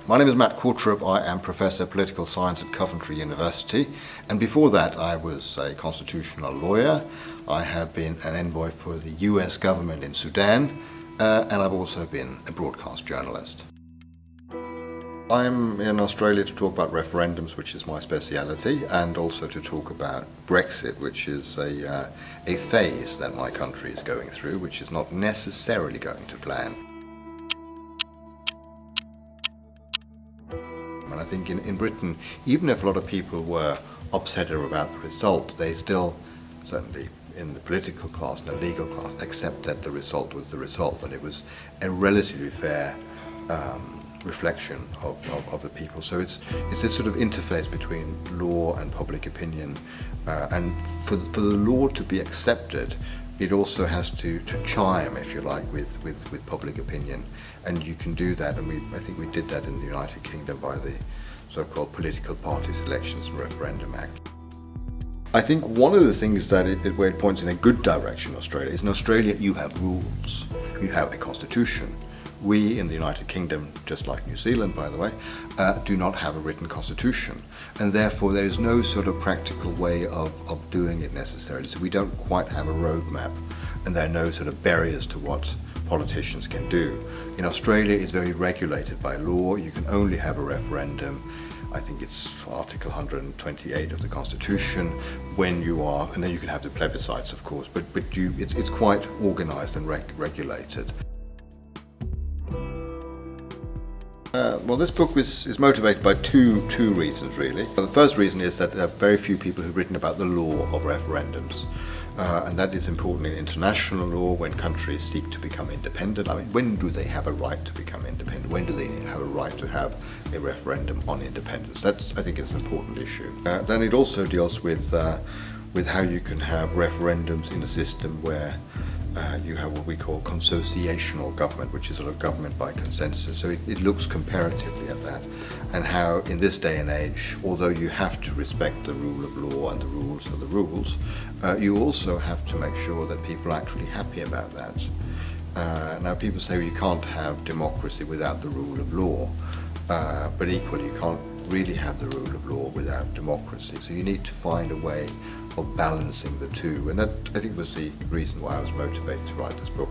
My name is Matt Qvortrup. I am Professor of Political Science at Coventry University, and before that I was a constitutional lawyer. I have been an envoy for the US government in Sudan, and I've also been a broadcast journalist. I'm in Australia to talk about referendums, which is my speciality, and also to talk about Brexit, which is a phase that my country is going through, which is not necessarily going to plan. And I think in Britain, even if a lot of people were upset about the result, they still, certainly in the political class and the legal class, accepted the result was the result, and it was a relatively fair reflection of the people. So it's this sort of interface between law and public opinion, and for the law to be accepted, it also has to chime, if you like, with public opinion, and you can do that, and I think we did that in the United Kingdom by the so-called Political Parties Elections and Referendum Act. I think one of the things that where it points in a good direction, Australia, is in Australia you have rules, you have a constitution. We in the United Kingdom, just like New Zealand by the way, do not have a written constitution, and therefore there is no sort of practical way of doing it necessarily. So we don't quite have a roadmap, and there are no sort of barriers to what politicians can do. In Australia it's very regulated by law. You can only have a referendum, I think it's Article 128 of the Constitution, when you are, and then you can have the plebiscites of course, but it's quite organised and regulated. Well, this book is motivated by two reasons really. The first reason is that there are very few people who've written about the law of referendums, and that is important in international law when countries seek to become independent. I mean, when do they have a right to become independent? When do they have a right to have a referendum on independence? That's, I think, is an important issue. Then it also deals with how you can have referendums in a system where you have what we call consociational government, which is sort of government by consensus. So it looks comparatively at that, and how in this day and age, although you have to respect the rule of law and the rules are the rules, you also have to make sure that people are actually happy about that. Now people say, well, you can't have democracy without the rule of law, but equally you can't really have the rule of law without democracy. So you need to find a way of balancing the two, and that I think was the reason why I was motivated to write this book.